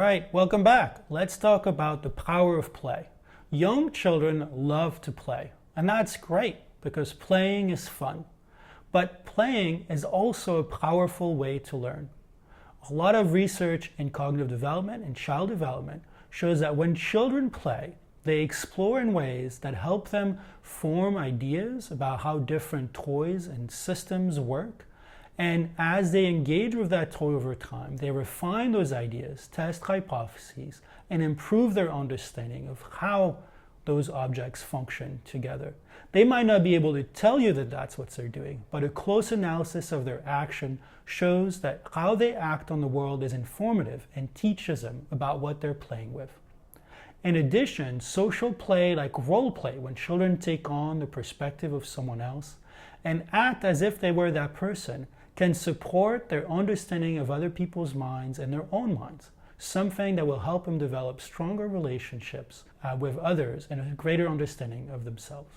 right, welcome back. Let's talk about the power of play. Young children love to play, and that's great because playing is fun. But playing is also a powerful way to learn. A lot of research in cognitive development and child development shows that when children play, they explore in ways that help them form ideas about how different toys and systems work. And as they engage with that toy over time, they refine those ideas, test hypotheses, and improve their understanding of how those objects function together. They might not be able to tell you that that's what they're doing, but a close analysis of their action shows that how they act on the world is informative and teaches them about what they're playing with. In addition, social play like role play, when children take on the perspective of someone else and act as if they were that person, can support their understanding of other people's minds and their own minds, something that will help them develop stronger relationships with others and a greater understanding of themselves.